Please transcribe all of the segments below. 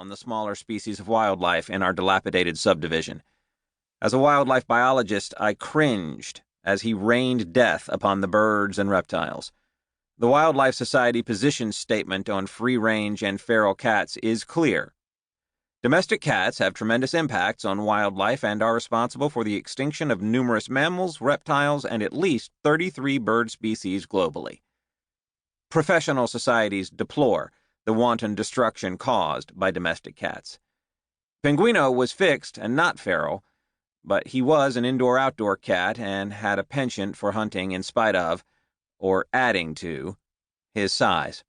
on the smaller species of wildlife in our dilapidated subdivision. As a wildlife biologist, I cringed as he rained death upon the birds and reptiles. The Wildlife Society position statement on free-range and feral cats is clear. Domestic cats have tremendous impacts on wildlife and are responsible for the extinction of numerous mammals, reptiles, and at least 33 bird species globally. Professional societies deplore the wanton destruction caused by domestic cats. Pinguino was fixed and not feral, but he was an indoor-outdoor cat and had a penchant for hunting in spite of, or adding to, his size.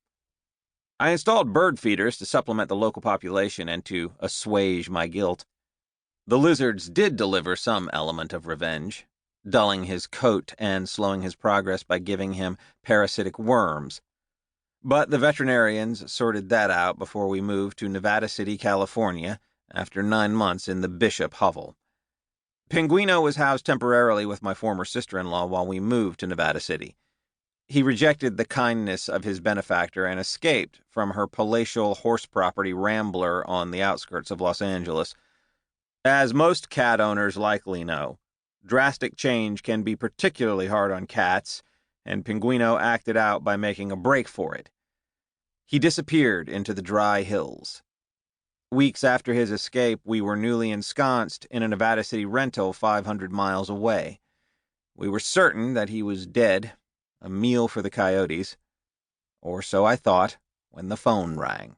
I installed bird feeders to supplement the local population and to assuage my guilt. The lizards did deliver some element of revenge, dulling his coat and slowing his progress by giving him parasitic worms. But the veterinarians sorted that out before we moved to Nevada City, California, after 9 months in the Bishop hovel. Pinguino was housed temporarily with my former sister-in-law while we moved to Nevada City. He rejected the kindness of his benefactor and escaped from her palatial horse property Rambler on the outskirts of Los Angeles. As most cat owners likely know, drastic change can be particularly hard on cats, and Pinguino acted out by making a break for it. He disappeared into the dry hills. Weeks after his escape, we were newly ensconced in a Nevada City rental 500 miles away. We were certain that he was dead, a meal for the coyotes, or so I thought when the phone rang.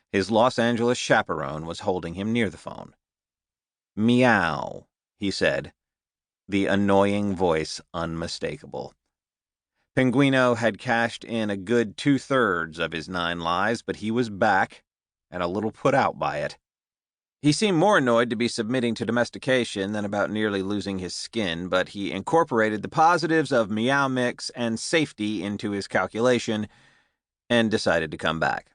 His Los Angeles chaperone was holding him near the phone. "Meow," he said, the annoying voice unmistakable. Pinguino had cashed in a good 2/3 of his 9 lives, but he was back, and a little put out by it. He seemed more annoyed to be submitting to domestication than about nearly losing his skin, but he incorporated the positives of Meow Mix and safety into his calculation and decided to come back.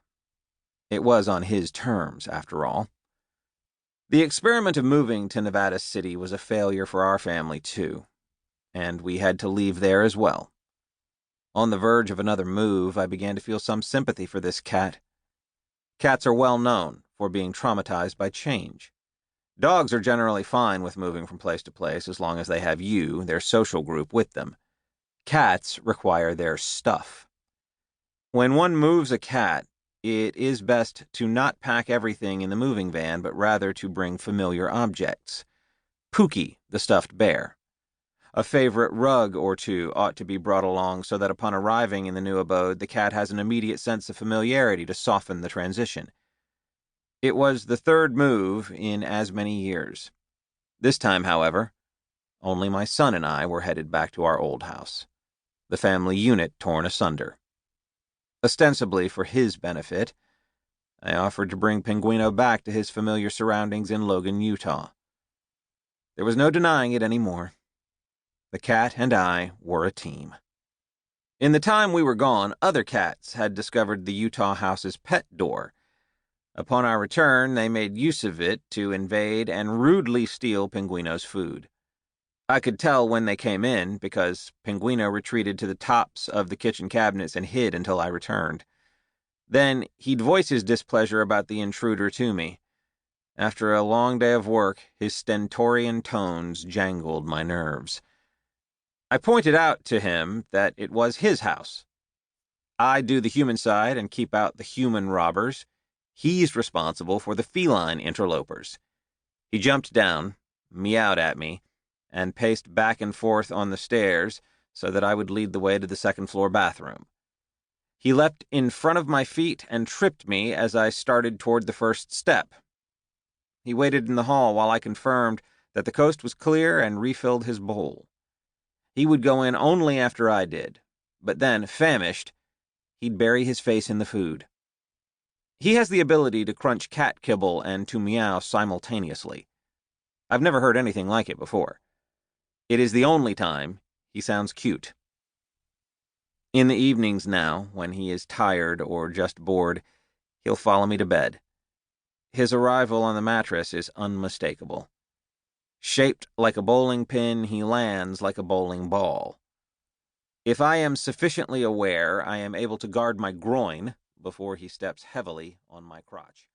It was on his terms, after all. The experiment of moving to Nevada City was a failure for our family, too, and we had to leave there as well. On the verge of another move, I began to feel some sympathy for this cat. Cats are well known for being traumatized by change. Dogs are generally fine with moving from place to place as long as they have you, their social group, with them. Cats require their stuff. When one moves a cat, it is best to not pack everything in the moving van, but rather to bring familiar objects. Pookie, the stuffed bear. A favorite rug or two ought to be brought along so that upon arriving in the new abode, the cat has an immediate sense of familiarity to soften the transition. It was the 3rd move in as many years. This time, however, only my son and I were headed back to our old house, the family unit torn asunder. Ostensibly for his benefit, I offered to bring Pinguino back to his familiar surroundings in Logan, Utah. There was no denying it anymore. The cat and I were a team. In the time we were gone, other cats had discovered the Utah house's pet door. Upon our return, they made use of it to invade and rudely steal Pinguino's food. I could tell when they came in because Pinguino retreated to the tops of the kitchen cabinets and hid until I returned. Then he'd voice his displeasure about the intruder to me. After a long day of work, his stentorian tones jangled my nerves. I pointed out to him that it was his house. I do the human side and keep out the human robbers. He's responsible for the feline interlopers. He jumped down, meowed at me, and paced back and forth on the stairs so that I would lead the way to the 2nd-floor bathroom. He leapt in front of my feet and tripped me as I started toward the first step. He waited in the hall while I confirmed that the coast was clear and refilled his bowl. He would go in only after I did, but then, famished, he'd bury his face in the food. He has the ability to crunch cat kibble and to meow simultaneously. I've never heard anything like it before. It is the only time he sounds cute. In the evenings now, when he is tired or just bored, he'll follow me to bed. His arrival on the mattress is unmistakable. Shaped like a bowling pin, he lands like a bowling ball. If I am sufficiently aware, I am able to guard my groin before he steps heavily on my crotch.